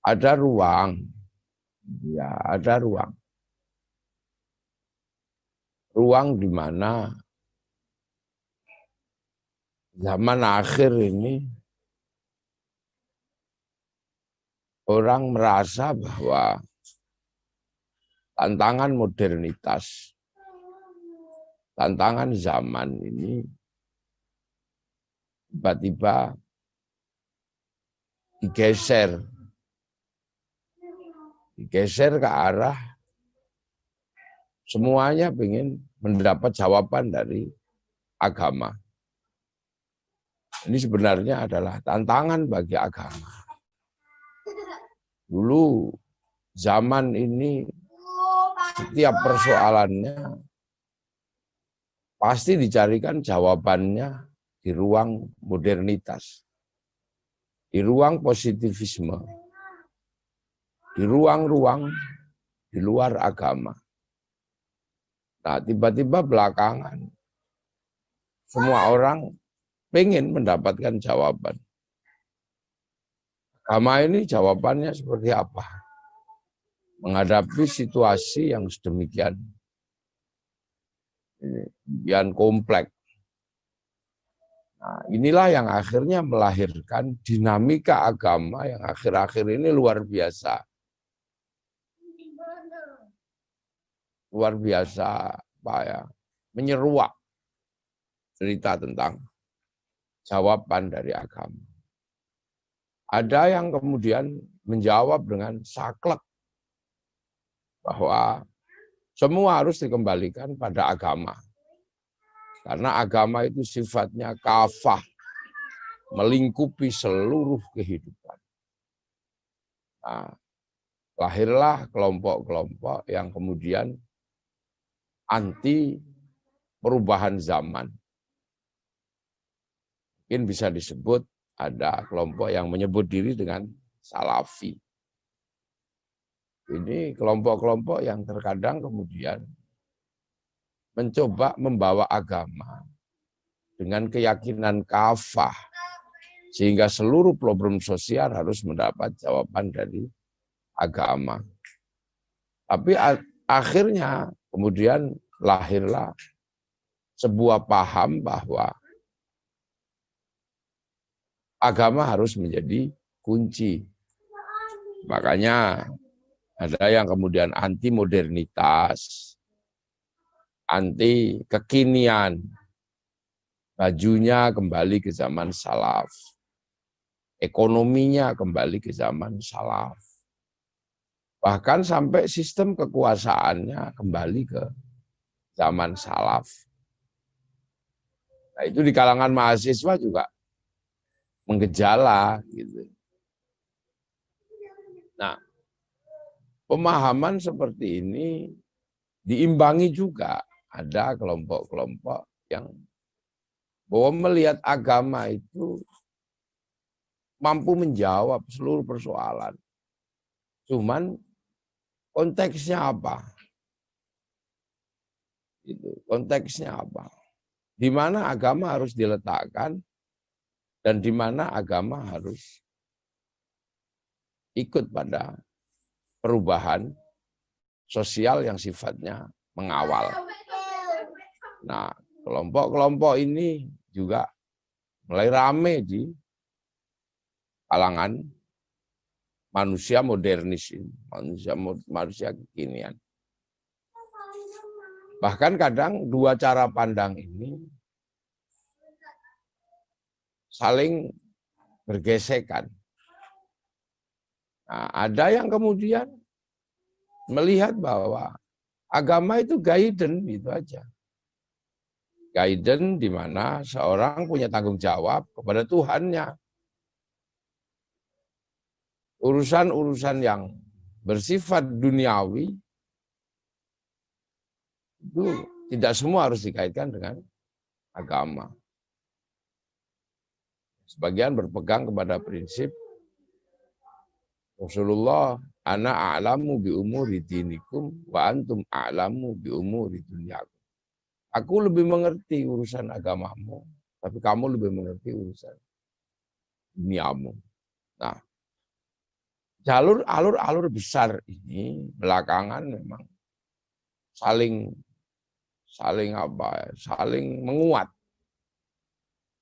ada ruang, ya ada ruang. Ruang di mana zaman akhir ini orang merasa bahwa tantangan modernitas, tantangan zaman ini tiba-tiba digeser ke arah semuanya ingin mendapat jawaban dari agama. Ini sebenarnya adalah tantangan bagi agama. Dulu zaman ini setiap persoalannya pasti dicarikan jawabannya di ruang modernitas, di ruang positivisme, di ruang-ruang di luar agama. Nah, tiba-tiba belakangan semua orang pengen mendapatkan jawaban. Agama ini jawabannya seperti apa? Menghadapi situasi yang sedemikian kompleks. Nah, inilah yang akhirnya melahirkan dinamika agama yang akhir-akhir ini luar biasa. Luar biasa, apa ya, menyeruak cerita tentang jawaban dari agama. Ada yang kemudian menjawab dengan saklek bahwa semua harus dikembalikan pada agama. Karena agama itu sifatnya kafah, melingkupi seluruh kehidupan. Nah, lahirlah kelompok-kelompok yang kemudian anti perubahan zaman. Mungkin bisa disebut ada kelompok yang menyebut diri dengan Salafi. Ini kelompok-kelompok yang terkadang kemudian mencoba membawa agama dengan keyakinan kafah, sehingga seluruh problem sosial harus mendapat jawaban dari agama. Tapi akhirnya kemudian lahirlah sebuah paham bahwa agama harus menjadi kunci. Makanya ada yang kemudian anti modernitas, anti kekinian, bajunya kembali ke zaman salaf, ekonominya kembali ke zaman salaf, bahkan sampai sistem kekuasaannya kembali ke zaman salaf. Nah, itu di kalangan mahasiswa juga menggejala gitu. Nah, pemahaman seperti ini diimbangi juga ada kelompok-kelompok yang bahwa melihat agama itu mampu menjawab seluruh persoalan. Cuman konteksnya apa? Itu konteksnya apa? Di mana agama harus diletakkan dan di mana agama harus ikut pada perubahan sosial yang sifatnya mengawal. Nah, kelompok-kelompok ini juga mulai rame di kalangan manusia modernis ini, manusia kekinian. Bahkan kadang dua cara pandang ini saling bergesekan. Nah, ada yang kemudian melihat bahwa agama itu guidance, itu aja. Guidance di mana seorang punya tanggung jawab kepada Tuhannya. Urusan-urusan yang bersifat duniawi itu tidak semua harus dikaitkan dengan agama. Sebagian berpegang kepada prinsip Rasulullah, ana a'lamu bi umuri dinikum wa antum a'lamu bi umuri dunyakum. Aku lebih mengerti urusan agamamu, tapi kamu lebih mengerti urusan duniamu. Nah, alur besar ini belakangan memang saling menguat,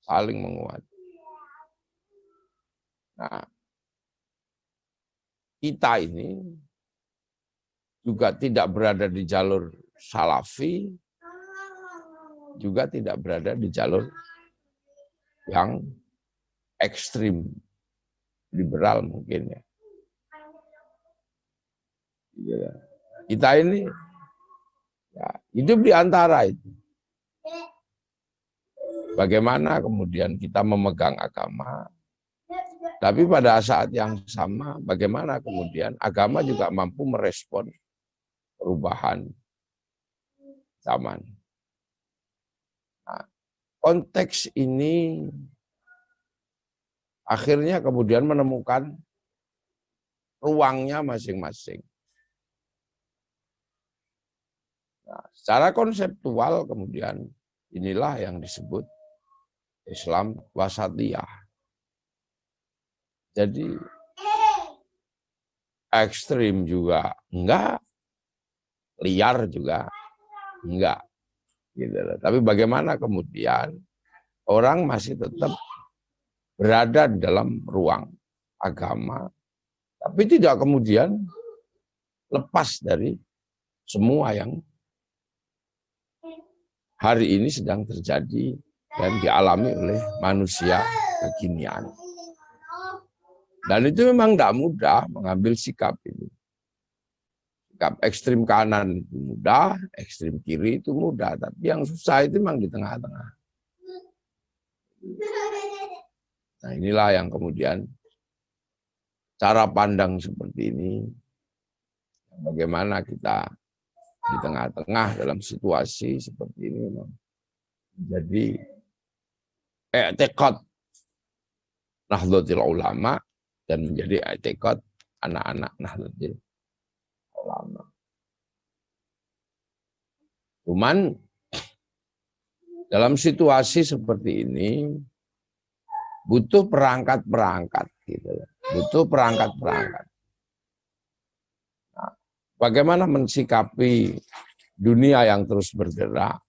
saling menguat. Nah, kita ini juga tidak berada di jalur salafi, juga tidak berada di jalur yang ekstrim liberal mungkin ya. Kita ini ya, hidup di antara itu. Bagaimana kemudian kita memegang agama, tapi pada saat yang sama bagaimana kemudian agama juga mampu merespon perubahan zaman. Nah, konteks ini akhirnya kemudian menemukan ruangnya masing-masing. Nah, secara konseptual kemudian inilah yang disebut Islam wasatiyah. Jadi ekstrim juga enggak, liar juga enggak. Gitu. Tapi bagaimana kemudian orang masih tetap berada di dalam ruang agama, tapi tidak kemudian lepas dari semua yang hari ini sedang terjadi dan dialami oleh manusia kekinian. Dan itu memang tidak mudah mengambil sikap ini. Sikap ekstrim kanan itu mudah, ekstrim kiri itu mudah. Tapi yang susah itu memang di tengah-tengah. Nah inilah yang kemudian cara pandang seperti ini. Bagaimana kita di tengah-tengah dalam situasi seperti ini memang menjadi i'tiqad Nahdlatul Ulama dan menjadi i'tiqad anak-anak Nahdlatul Ulama. Cuman dalam situasi seperti ini butuh perangkat-perangkat gitu. Butuh perangkat-perangkat. Nah, bagaimana mensikapi dunia yang terus bergerak?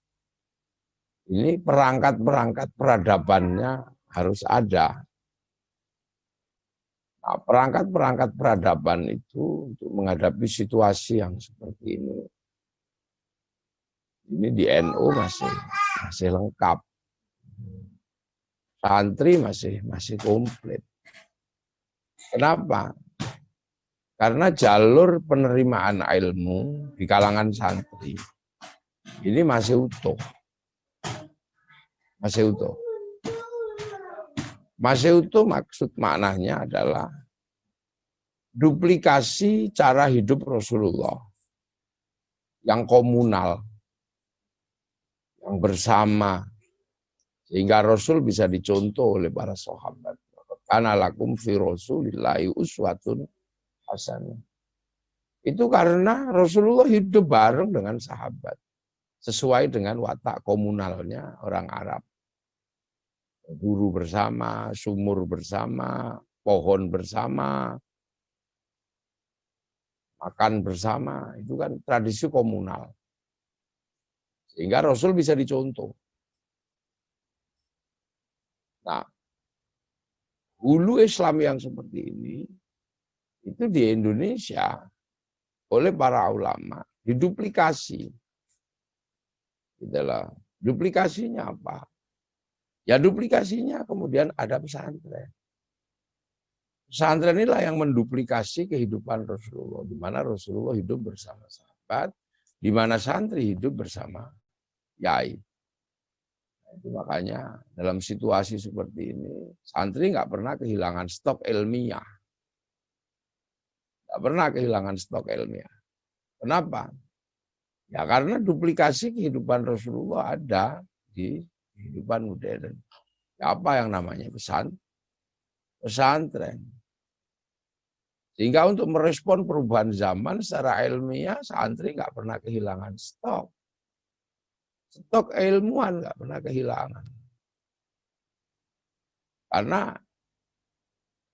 Ini perangkat-perangkat peradabannya harus ada. Nah, perangkat-perangkat peradaban itu untuk menghadapi situasi yang seperti ini. Ini di NU masih lengkap. Santri masih komplit. Kenapa? Karena jalur penerimaan ilmu di kalangan santri ini masih utuh. Masih utuh. Masih utuh maksud maknanya adalah duplikasi cara hidup Rasulullah yang komunal, yang bersama, sehingga Rasul bisa dicontoh oleh para sahabat. Kana lakum fi Rasulillahi uswatun hasanah. Itu karena Rasulullah hidup bareng dengan sahabat, sesuai dengan watak komunalnya orang Arab. Guru bersama, sumur bersama, pohon bersama, makan bersama, itu kan tradisi komunal. Sehingga Rasul bisa dicontoh. Nah, hulu Islam yang seperti ini, itu di Indonesia oleh para ulama diduplikasi. Itulah. Duplikasinya apa? Ya duplikasinya kemudian ada pesantren. Pesantren inilah yang menduplikasi kehidupan Rasulullah, di mana Rasulullah hidup bersama sahabat, di mana santri hidup bersama yai. Itu makanya dalam situasi seperti ini, santri nggak pernah kehilangan stok ilmiah. Nggak pernah kehilangan stok ilmiah. Kenapa? Ya karena duplikasi kehidupan Rasulullah ada di kehidupan modern. Ya, apa yang namanya pesantren. Sehingga untuk merespon perubahan zaman secara ilmiah, santri nggak pernah kehilangan stok. Stok ilmuwan nggak pernah kehilangan. Karena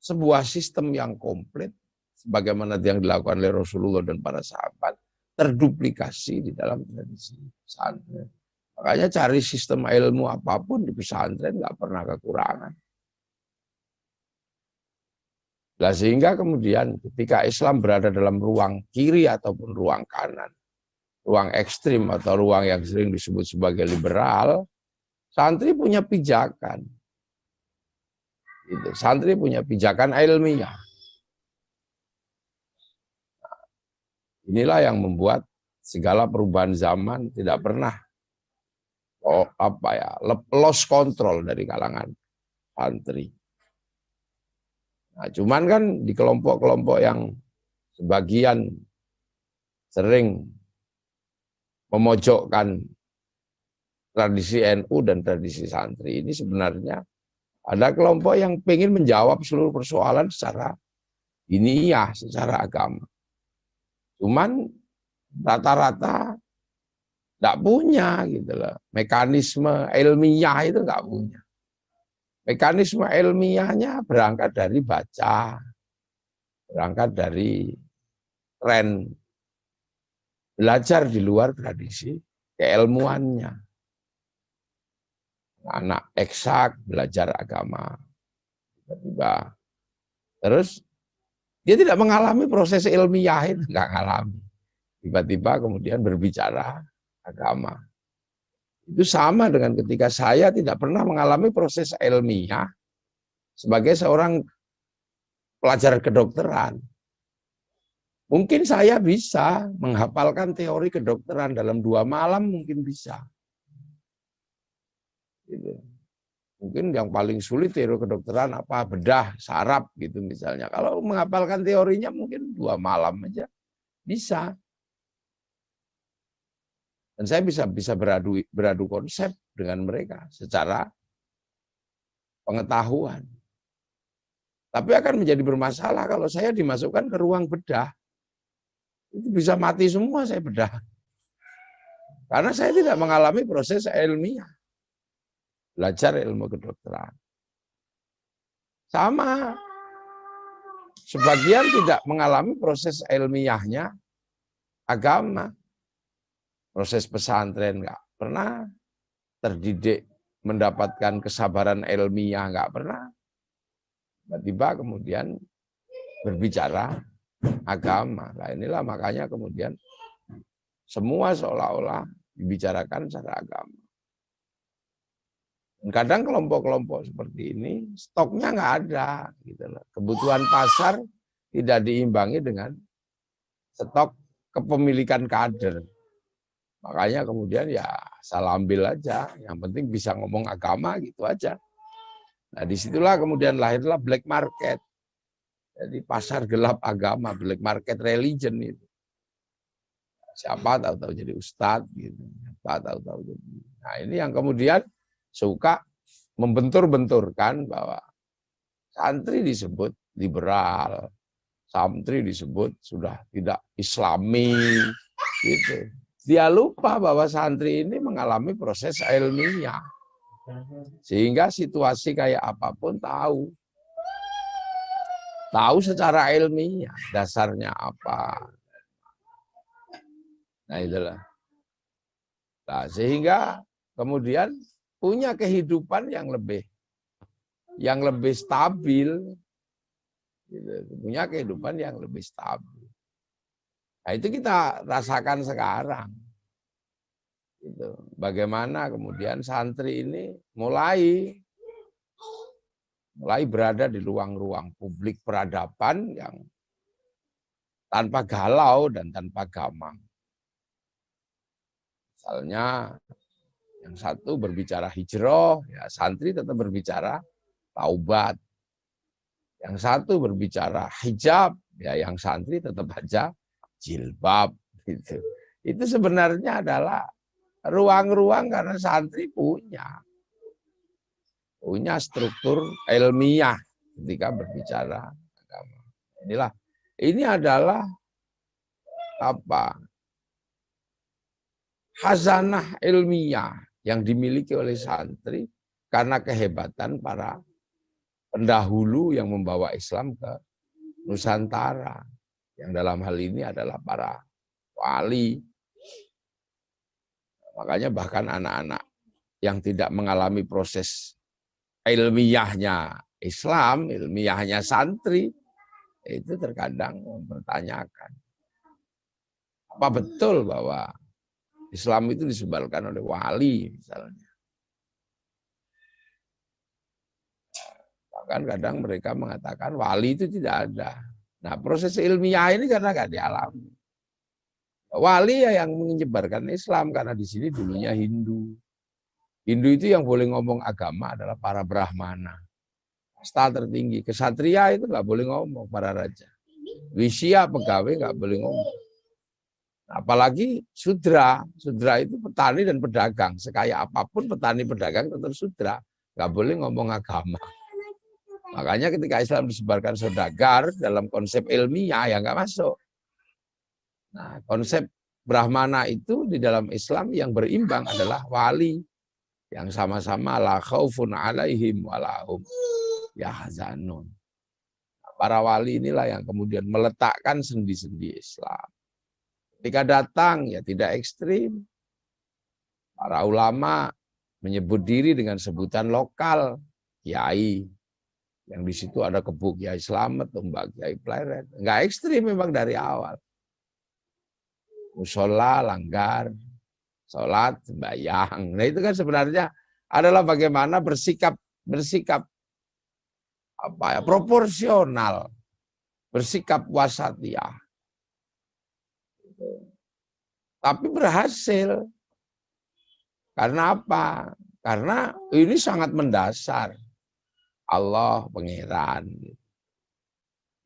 sebuah sistem yang komplit, sebagaimana yang dilakukan oleh Rasulullah dan para sahabat terduplikasi di dalam tradisi pesantren. Makanya cari sistem ilmu apapun di pesantren nggak pernah kekurangan. Nah, sehingga kemudian ketika Islam berada dalam ruang kiri ataupun ruang kanan, ruang ekstrim atau ruang yang sering disebut sebagai liberal, santri punya pijakan. Gitu. Santri punya pijakan ilmiah. Inilah yang membuat segala perubahan zaman tidak pernah lost control dari kalangan santri. Nah, cuman kan di kelompok-kelompok yang sebagian sering memojokkan tradisi NU dan tradisi santri ini sebenarnya ada kelompok yang ingin menjawab seluruh persoalan secara diniyah, secara agama. Cuman rata-rata nggak punya gitu loh. Mekanisme ilmiah itu nggak punya. Mekanisme ilmiahnya berangkat dari baca, berangkat dari tren, belajar di luar tradisi keilmuannya. Anak eksak belajar agama, tiba-tiba terus dia tidak mengalami proses ilmiah itu, nggak ngalami. Tiba-tiba kemudian berbicara agama. Itu sama dengan ketika saya tidak pernah mengalami proses ilmiah sebagai seorang pelajar kedokteran. Mungkin saya bisa menghafalkan teori kedokteran dalam 2 malam, mungkin bisa. Gitu. Mungkin yang paling sulit teori kedokteran apa, bedah, saraf gitu misalnya. Kalau menghafalkan teorinya mungkin 2 malam aja bisa. Dan saya bisa beradu konsep dengan mereka secara pengetahuan. Tapi akan menjadi bermasalah kalau saya dimasukkan ke ruang bedah. Itu bisa mati semua saya bedah. Karena saya tidak mengalami proses ilmiah. Belajar ilmu kedokteran. Sama. Sebagian tidak mengalami proses ilmiahnya agama. Proses pesantren nggak pernah terdidik mendapatkan kesabaran ilmiah, nggak pernah. Tiba-tiba kemudian berbicara agama. Nah inilah makanya kemudian semua seolah-olah dibicarakan secara agama. Dan kadang kelompok-kelompok seperti ini stoknya nggak ada. Gitu loh. Kebutuhan pasar tidak diimbangi dengan stok kepemilikan kader. Makanya kemudian ya salah ambil aja. Yang penting bisa ngomong agama gitu aja. Nah disitulah kemudian lahirlah black market. Jadi pasar gelap agama, black market religion itu. Siapa tahu-tahu jadi ustadz gitu. Siapa tahu-tahu jadi. Nah ini yang kemudian suka membentur-benturkan bahwa santri disebut liberal. Santri disebut sudah tidak islami gitu. Dia lupa bahwa santri ini mengalami proses ilmiah. Sehingga situasi kayak apapun tahu. Tahu secara ilmiah dasarnya apa. Nah itulah. Nah, sehingga kemudian punya kehidupan yang lebih stabil. Gitu. Punya kehidupan yang lebih stabil. Nah, itu kita rasakan sekarang. Gitu. Bagaimana kemudian santri ini mulai berada di ruang-ruang publik peradaban yang tanpa galau dan tanpa gamang. Misalnya yang satu berbicara hijrah, ya santri tetap berbicara taubat. Yang satu berbicara hijab, ya yang santri tetap aja jilbab. Gitu. Itu sebenarnya adalah ruang-ruang karena santri punya struktur ilmiah ketika berbicara agama. Ini adalah apa? Khazanah ilmiah yang dimiliki oleh santri karena kehebatan para pendahulu yang membawa Islam ke Nusantara. Yang dalam hal ini adalah para wali. Makanya bahkan anak-anak yang tidak mengalami proses ilmiahnya Islam, ilmiahnya santri, itu terkadang mempertanyakan, apa betul bahwa Islam itu disebarkan oleh wali misalnya. Bahkan kadang mereka mengatakan wali itu tidak ada. Nah, proses ilmiah ini karena nggak dialami. Wali ya yang menyebarkan Islam karena di sini dulunya Hindu. Hindu itu yang boleh ngomong agama adalah para Brahmana. Kasta tertinggi. Kesatria itu nggak boleh ngomong, para raja. Wisya pegawai nggak boleh ngomong. Apalagi sudra. Sudra itu petani dan pedagang. Sekaya apapun petani pedagang tetap sudra. Nggak boleh ngomong agama. Makanya ketika Islam disebarkan saudagar dalam konsep ilmiah ya nggak masuk. Nah, konsep Brahmana itu di dalam Islam yang berimbang adalah wali. Yang sama-sama la khaufun alaihim walahum yahzanun. Para wali inilah yang kemudian meletakkan sendi-sendi Islam. Ketika datang ya tidak ekstrim. Para ulama menyebut diri dengan sebutan lokal, kiai. Yang di situ ada Kebu Kiai Slamet, Mbak Kiai Pleret. Enggak ekstrim memang dari awal. Musola, langgar, sholat, sembahyang. Nah itu kan sebenarnya adalah bagaimana bersikap apa ya, proporsional, bersikap wasatiyah. Tapi berhasil. Karena apa? Karena ini sangat mendasar. Allah pangeran.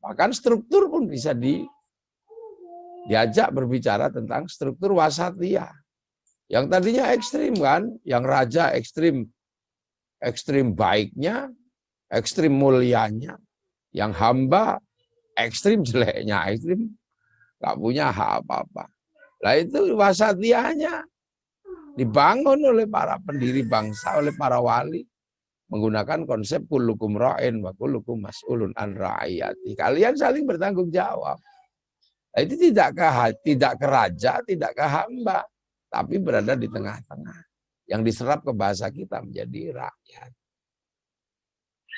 Bahkan struktur pun bisa diajak berbicara tentang struktur wasatiyah. Yang tadinya ekstrim kan, yang raja ekstrim baiknya, ekstrim mulianya, yang hamba ekstrim jeleknya, ekstrim nggak punya hak apa-apa. Nah itu wasatiyahnya dibangun oleh para pendiri bangsa, oleh para wali, menggunakan konsep kullukum ra'in wa kullukum mas'ulun an ra'iyati. Kalian saling bertanggung jawab. Nah, itu tidak ke raja, tidak ke hamba, tapi berada di tengah-tengah. Yang diserap ke bahasa kita menjadi rakyat.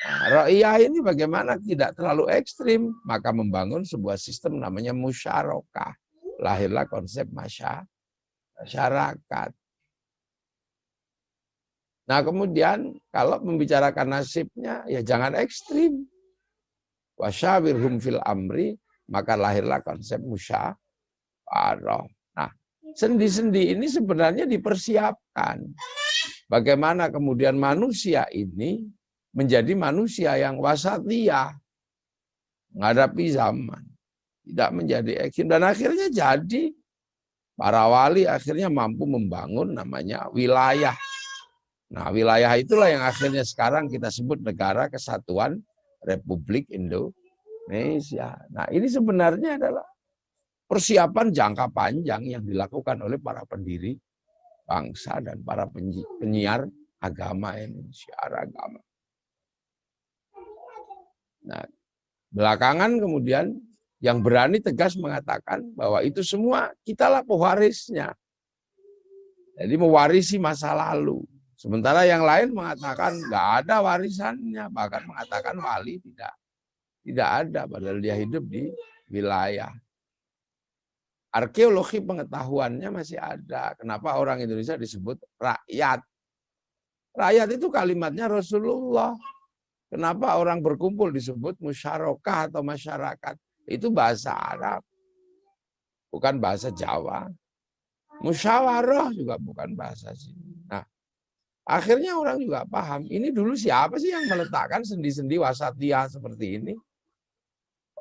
Nah, ra'iyah ini bagaimana tidak terlalu ekstrim, maka membangun sebuah sistem namanya musyarakah. Lahirlah konsep masyarakat. Nah kemudian kalau membicarakan nasibnya ya jangan ekstrim. Wasyawirhum fil amri, maka lahirlah konsep musyawarah. Nah, sendi-sendi ini sebenarnya dipersiapkan. Bagaimana kemudian manusia ini menjadi manusia yang wasatiyah menghadapi zaman. Tidak menjadi ekstrim. Dan akhirnya jadi para wali akhirnya mampu membangun namanya wilayah. Nah, wilayah itulah yang akhirnya sekarang kita sebut Negara Kesatuan Republik Indonesia. Nah, ini sebenarnya adalah persiapan jangka panjang yang dilakukan oleh para pendiri bangsa dan para penyiar agama ini, syiar agama. Nah, belakangan kemudian yang berani tegas mengatakan bahwa itu semua kitalah pewarisnya. Jadi mewarisi masa lalu. Sementara yang lain mengatakan nggak ada warisannya, bahkan mengatakan wali tidak ada, padahal dia hidup di wilayah. Arkeologi pengetahuannya masih ada. Kenapa orang Indonesia disebut rakyat? Rakyat itu kalimatnya Rasulullah. Kenapa orang berkumpul disebut musyarakah atau masyarakat? Itu bahasa Arab, bukan bahasa Jawa. Musyawarah juga bukan bahasa sini. Nah, akhirnya orang juga paham, ini dulu siapa sih yang meletakkan sendi-sendi wasatiyah seperti ini?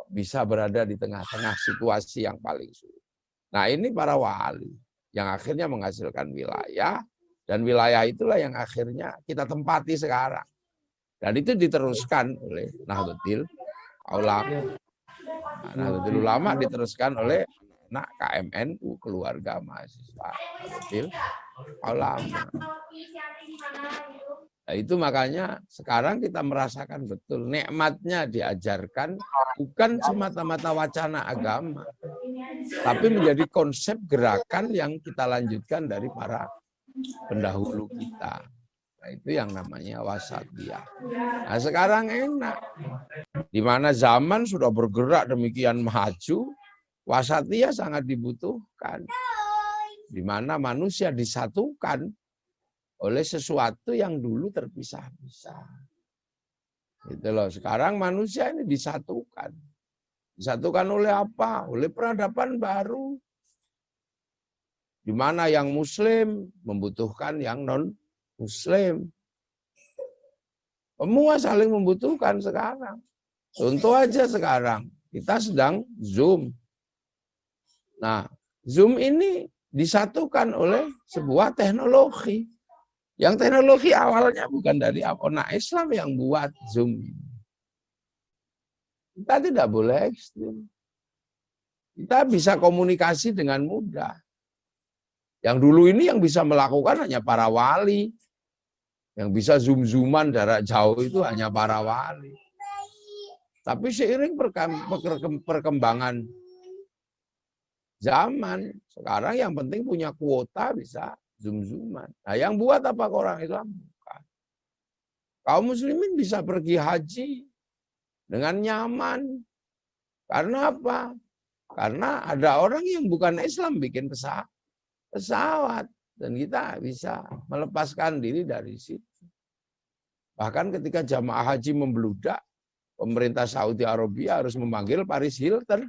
Bisa berada di tengah-tengah situasi yang paling sulit. Nah ini para wali yang akhirnya menghasilkan wilayah, dan wilayah itulah yang akhirnya kita tempati sekarang. Dan itu diteruskan oleh Nahdlatul Ulama. Nah, Nahdlatul Ulama diteruskan oleh anak KMNU, keluarga mahasiswa Nahdlatul Ulama. Nah, itu makanya sekarang kita merasakan betul nikmatnya diajarkan bukan semata-mata wacana agama, tapi menjadi konsep gerakan yang kita lanjutkan dari para pendahulu kita. Nah, itu yang namanya wasatiyah. Nah, sekarang enak. Di mana zaman sudah bergerak demikian maju, wasatiyah sangat dibutuhkan. Di mana manusia disatukan oleh sesuatu yang dulu terpisah-pisah. Gitu loh. Sekarang manusia ini disatukan. Disatukan oleh apa? Oleh peradaban baru. Di mana yang muslim membutuhkan yang non-muslim. Semua saling membutuhkan sekarang. Contoh aja sekarang, kita sedang Zoom. Nah, Zoom ini disatukan oleh sebuah teknologi. Yang teknologi awalnya bukan dari anak Islam yang buat Zoom ini. Kita tidak boleh ekstrim. Kita bisa komunikasi dengan mudah. Yang dulu ini yang bisa melakukan hanya para wali. Yang bisa zoom-zooman jarak jauh itu hanya para wali. Tapi seiring perkembangan zaman, sekarang yang penting punya kuota bisa zoom-zooman. Nah, yang buat apa orang Islam? Bukan. Kaum muslimin bisa pergi haji dengan nyaman. Karena apa? Karena ada orang yang bukan Islam bikin pesawat. Dan kita bisa melepaskan diri dari situ. Bahkan ketika jamaah haji membludak, pemerintah Saudi Arabia harus memanggil Paris Hilton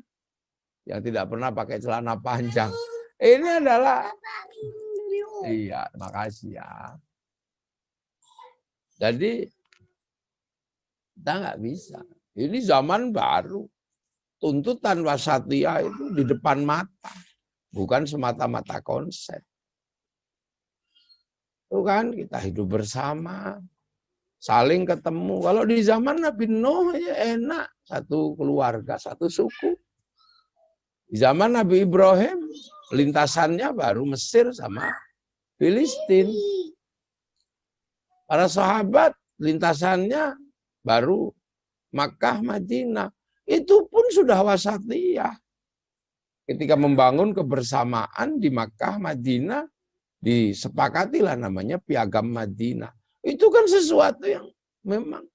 yang tidak pernah pakai celana panjang. Ini adalah, iya, makasih ya. Jadi kita nggak bisa. Ini zaman baru. Tuntutan wasatiyah itu di depan mata, bukan semata-mata konsep. Itu kan kita hidup bersama, saling ketemu. Kalau di zaman Nabi Nuh ya enak, satu keluarga, satu suku. Di zaman Nabi Ibrahim, lintasannya baru Mesir sama Filistin. Para sahabat lintasannya baru Makkah, Madinah. Itu pun sudah wasatiyah. Ketika membangun kebersamaan di Makkah, Madinah, disepakatilah namanya Piagam Madinah. Itu kan sesuatu yang memang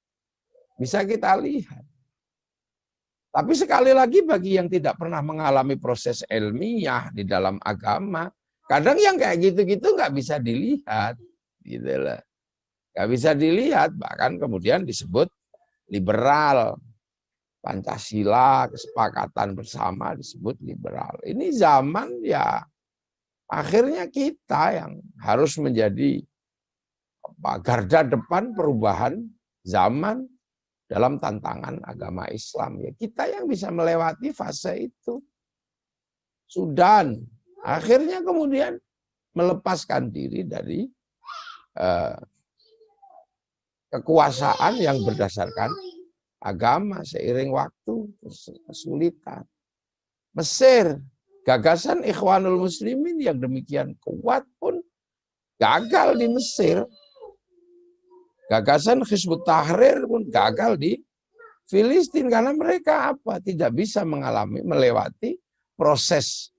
bisa kita lihat. Tapi sekali lagi bagi yang tidak pernah mengalami proses ilmiah di dalam agama, kadang yang kayak gitu-gitu nggak bisa dilihat. Gitu lah. Nggak bisa dilihat, bahkan kemudian disebut liberal. Pancasila, kesepakatan bersama disebut liberal. Ini zaman ya akhirnya kita yang harus menjadi garda depan perubahan zaman dalam tantangan agama Islam. Ya kita yang bisa melewati fase itu. Sudan akhirnya kemudian melepaskan diri dari kekuasaan yang berdasarkan agama seiring waktu kesulitan. Mesir, gagasan Ikhwanul Muslimin yang demikian kuat pun gagal di Mesir. Gagasan Hizbut Tahrir pun gagal di Filistin karena mereka apa? Tidak bisa melewati proses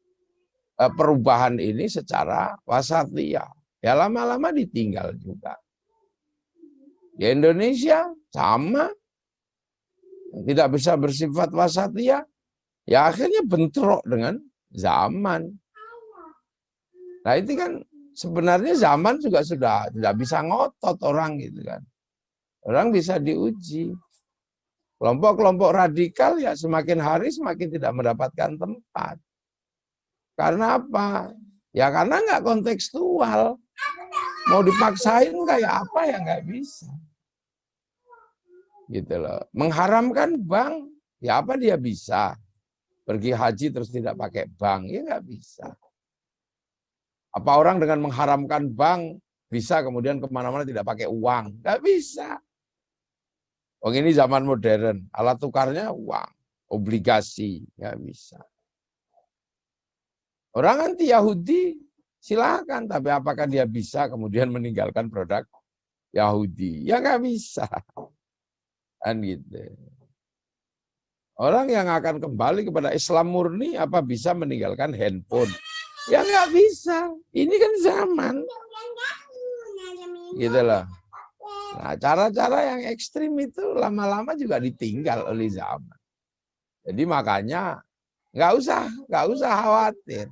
perubahan ini secara wasatiyah. Ya lama-lama ditinggal juga. Di Indonesia sama. Tidak bisa bersifat wasatiyah, ya akhirnya bentrok dengan zaman. Nah itu kan sebenarnya zaman juga sudah tidak bisa ngotot orang gitu kan. Orang bisa diuji. Kelompok-kelompok radikal ya semakin hari semakin tidak mendapatkan tempat. Karena apa? Ya karena nggak kontekstual. Mau dipaksain kayak apa ya nggak bisa. Gitu loh. Mengharamkan bank, ya apa dia bisa? Pergi haji terus tidak pakai bank, ya nggak bisa. Apa orang dengan mengharamkan bank bisa kemudian kemana-mana tidak pakai uang? Nggak bisa. Oh ini zaman modern, alat tukarnya uang, obligasi, nggak bisa. Orang anti Yahudi silakan, tapi apakah dia bisa kemudian meninggalkan produk Yahudi. Ya nggak bisa. Kan gitu. Orang yang akan kembali kepada Islam murni apa bisa meninggalkan handphone? Ya nggak bisa. Ini kan zaman. Gitu loh. Nah, cara-cara yang ekstrim itu lama-lama juga ditinggal oleh zaman. Jadi makanya nggak usah khawatir.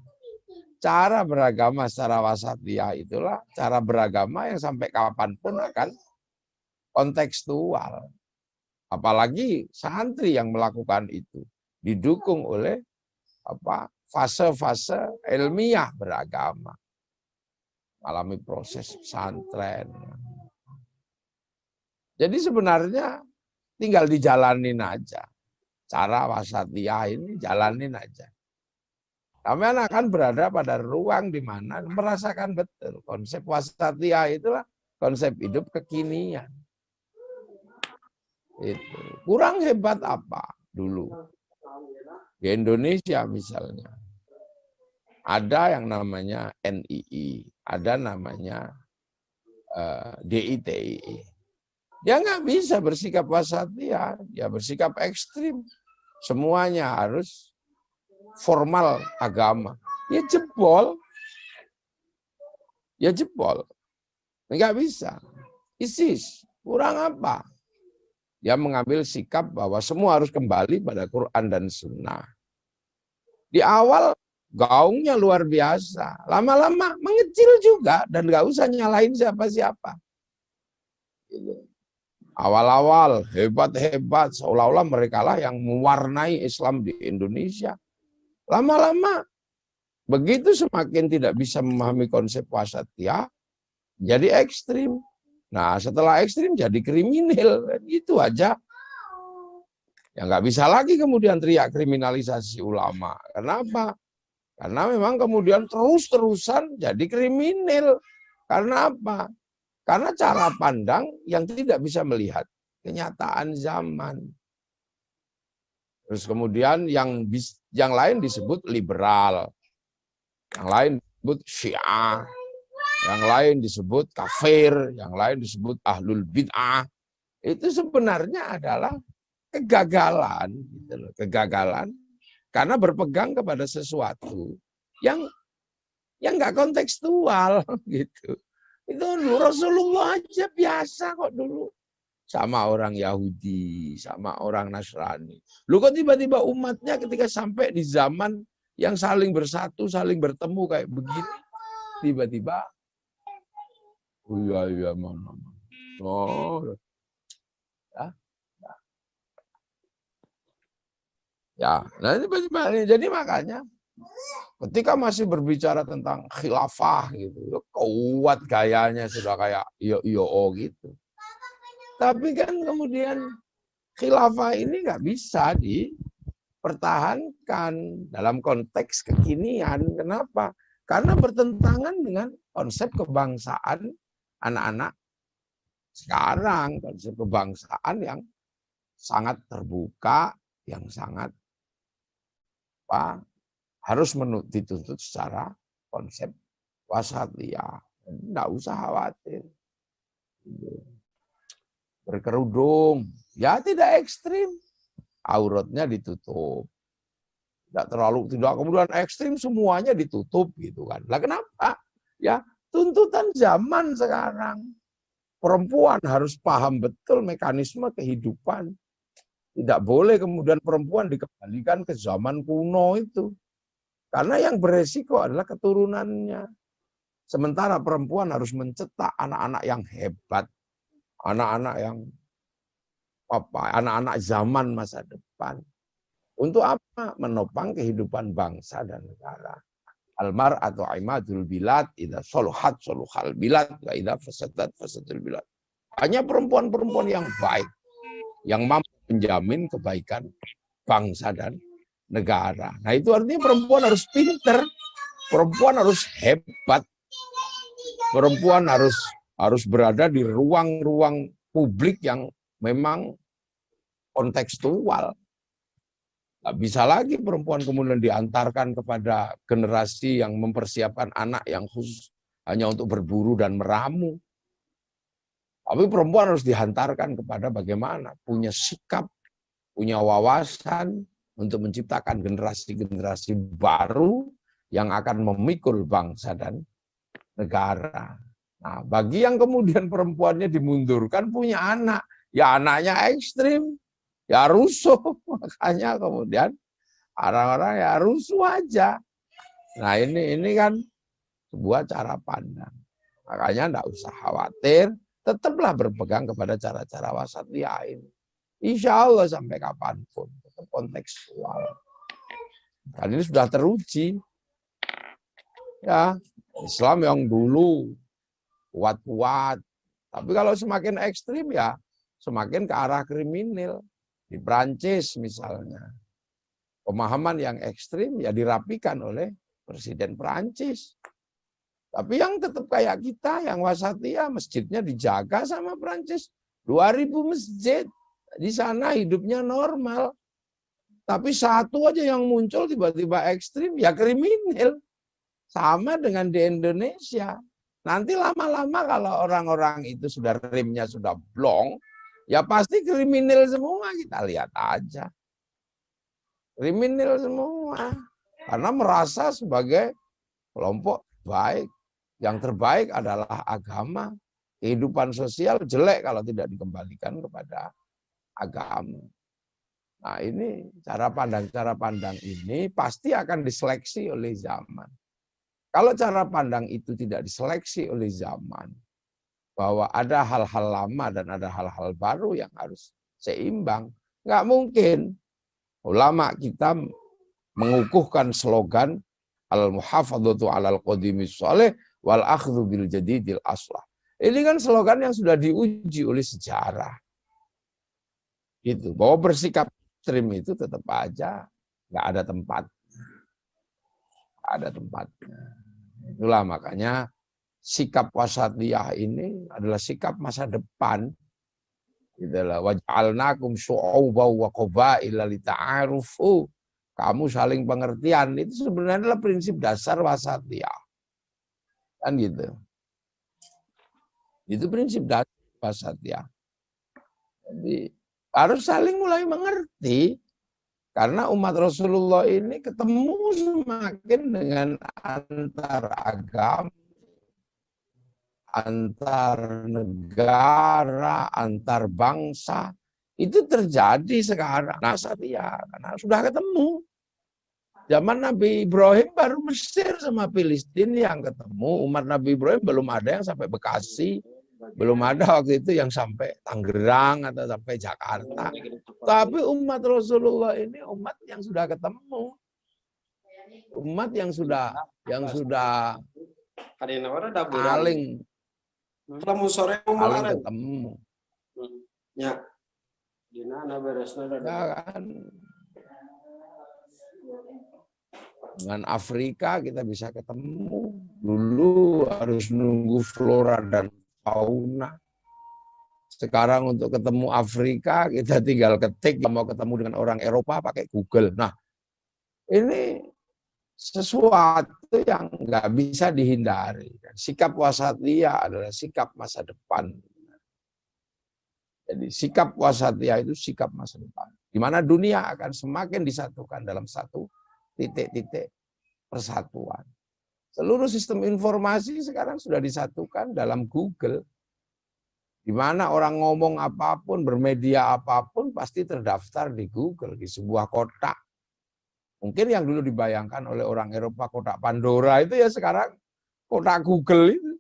Cara beragama secara wasatiyah itulah cara beragama yang sampai kapanpun akan kontekstual. Apalagi santri yang melakukan itu didukung oleh fase-fase ilmiah beragama, alami proses pesantren. Jadi sebenarnya tinggal dijalanin aja. Cara wasatiyah ini jalanin aja. Kami akan berada pada ruang di mana merasakan betul konsep wasatiyah itulah konsep hidup kekinian. Itu kurang hebat apa dulu di Indonesia misalnya ada yang namanya NII, ada namanya DITII. Dia nggak bisa bersikap wasatiyah, dia bersikap ekstrim. Semuanya harus formal agama. Ya jebol. Ya jebol. Enggak bisa. ISIS, kurang apa? Dia mengambil sikap bahwa semua harus kembali pada Quran dan Sunnah. Di awal gaungnya luar biasa. Lama-lama mengecil juga dan nggak usah nyalahin siapa-siapa. Awal-awal hebat-hebat, seolah-olah mereka lah yang mewarnai Islam di Indonesia. Lama-lama begitu semakin tidak bisa memahami konsep wasatiyah, jadi ekstrim. Nah setelah ekstrim jadi kriminal, itu aja. Ya nggak bisa lagi kemudian teriak kriminalisasi ulama. Kenapa? Karena memang kemudian terus-terusan jadi kriminal. Karena apa? Karena cara pandang yang tidak bisa melihat kenyataan zaman. Terus kemudian yang lain disebut liberal, yang lain disebut Syiah, yang lain disebut kafir, yang lain disebut ahlul bid'ah. Itu sebenarnya adalah kegagalan, gitu loh, kegagalan karena berpegang kepada sesuatu yang nggak kontekstual, gitu. Itu dulu Rasulullah aja biasa kok dulu. Sama orang Yahudi, sama orang Nasrani. Lu kok tiba-tiba umatnya ketika sampai di zaman yang saling bersatu, saling bertemu kayak begini, tiba-tiba, oh iya, mana. Oh, ya. Ya, nah jadi makanya ketika masih berbicara tentang khilafah gitu, kuat gayanya sudah kayak iyo gitu. Tapi kan kemudian khilafah ini nggak bisa dipertahankan dalam konteks kekinian. Kenapa? Karena bertentangan dengan konsep kebangsaan anak-anak sekarang, konsep kebangsaan yang sangat terbuka, yang sangat harus dituntut secara konsep wasatiyah. Nggak usah khawatir. Berkerudung, ya tidak ekstrim. Auratnya ditutup. Tidak kemudian ekstrim semuanya ditutup gitu kan. Lah kenapa? Ya tuntutan zaman sekarang. Perempuan harus paham betul mekanisme kehidupan. Tidak boleh kemudian perempuan dikembalikan ke zaman kuno itu. Karena yang beresiko adalah keturunannya. Sementara perempuan harus mencetak anak-anak yang hebat. Anak-anak yang anak-anak zaman masa depan. Untuk apa? Menopang kehidupan bangsa dan negara. Almar atau imadul bilad, idza soluhat soluhal bilad, wa idza fasadat fasadul bilad. Hanya perempuan-perempuan yang baik, yang mampu menjamin kebaikan bangsa dan negara. Nah itu artinya perempuan harus pinter, perempuan harus hebat, perempuan harus berada di ruang-ruang publik yang memang kontekstual. Nggak bisa lagi perempuan kemudian diantarkan kepada generasi yang mempersiapkan anak yang khusus hanya untuk berburu dan meramu. Tapi perempuan harus dihantarkan kepada bagaimana punya sikap, punya wawasan untuk menciptakan generasi-generasi baru yang akan memikul bangsa dan negara. Nah, bagi yang kemudian perempuannya dimundurkan punya anak, ya anaknya ekstrim, ya rusuh, makanya kemudian orang-orang ya rusuh aja. Nah ini kan sebuah cara pandang. Makanya enggak usah khawatir, tetaplah berpegang kepada cara-cara wasatiyah ini. Insya Allah sampai kapanpun, tetap kontekstual. Dan ini sudah teruji. Ya, Islam yang dulu kuat-kuat. Tapi kalau semakin ekstrim ya semakin ke arah kriminal. Di Prancis misalnya. Pemahaman yang ekstrim ya dirapikan oleh Presiden Prancis. Tapi yang tetap kayak kita, yang wasatiyah, masjidnya dijaga sama Prancis. 2000 masjid. Di sana hidupnya normal. Tapi satu aja yang muncul tiba-tiba ekstrim, ya kriminal. Sama dengan di Indonesia. Nanti lama-lama kalau orang-orang itu sudah rimnya sudah blong, ya pasti kriminal semua, kita lihat aja. Kriminal semua. Karena merasa sebagai kelompok baik. Yang terbaik adalah agama. Kehidupan sosial jelek kalau tidak dikembalikan kepada agama. Nah ini cara pandang ini pasti akan diseleksi oleh zaman. Kalau cara pandang itu tidak diseleksi oleh zaman, bahwa ada hal-hal lama dan ada hal-hal baru yang harus seimbang, nggak mungkin ulama kita mengukuhkan slogan al-muhafadzatu 'alal qadimis shalih wal akhdhu bil jadidil aslah. Ini kan slogan yang sudah diuji oleh sejarah. Gitu. Bahwa bersikap ekstrim itu tetap aja nggak ada tempat. Ada tempatnya. Itulah makanya sikap wasatiyah ini adalah sikap masa depan. Itulah waj'alnakum syu'uban wa qabaila lita'arufu. Kamu saling pengertian. Itu sebenarnya adalah prinsip dasar wasatiyah. Kan gitu. Itu prinsip dasar wasatiyah. Jadi harus saling mulai mengerti. Karena umat Rasulullah ini ketemu semakin dengan antar agama, antar negara, antar bangsa. Itu terjadi sekarang. Nah, ya, karena sudah ketemu. Zaman Nabi Ibrahim baru Mesir sama Filistin yang ketemu. Umat Nabi Ibrahim belum ada yang sampai Bekasi. Belum ada waktu itu yang sampai Tangerang atau sampai Jakarta. Tapi umat Rasulullah ini umat yang sudah ketemu. Umat yang sudah saling ketemu. Ya kan. Dengan Afrika kita bisa ketemu. Dulu harus nunggu flora dan fauna. Sekarang untuk ketemu Afrika kita tinggal ketik, mau ketemu dengan orang Eropa pakai Google. Nah, ini sesuatu yang nggak bisa dihindari. Sikap wasatiyah adalah sikap masa depan. Jadi sikap wasatiyah itu sikap masa depan. Di mana dunia akan semakin disatukan dalam satu titik-titik persatuan. Seluruh sistem informasi sekarang sudah disatukan dalam Google. Di mana orang ngomong apapun, bermedia apapun, pasti terdaftar di Google, di sebuah kotak. Mungkin yang dulu dibayangkan oleh orang Eropa kotak Pandora itu ya sekarang kotak Google itu.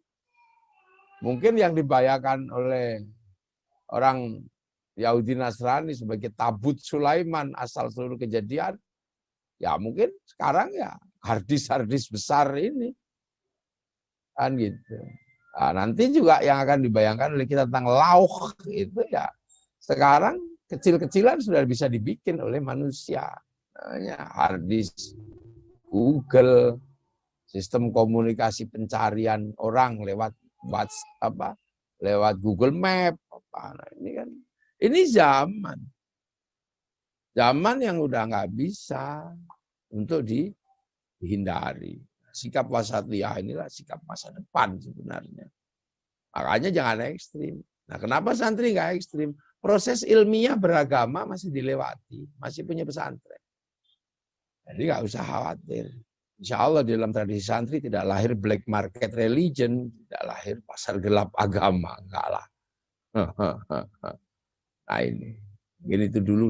Mungkin yang dibayangkan oleh orang Yahudi Nasrani sebagai tabut Sulaiman asal seluruh kejadian, ya mungkin sekarang ya hardis-hardis besar ini. Kan gitu. Nah, nanti juga yang akan dibayangkan oleh kita tentang lauh itu ya sekarang kecil-kecilan sudah bisa dibikin oleh manusia. Namanya harddisk, Google, sistem komunikasi pencarian orang lewat WhatsApp, lewat Google Map. Nah, ini zaman yang udah nggak bisa untuk dihindari. Sikap wasatiyah inilah sikap masa depan sebenarnya. Makanya jangan ekstrim. Nah, kenapa santri nggak ekstrim? Proses ilmiah beragama masih dilewati, masih punya pesantren. Jadi nggak usah khawatir. Insya Allah di dalam tradisi santri tidak lahir black market religion, tidak lahir pasar gelap agama, enggak lah. Nah ini itu dulu.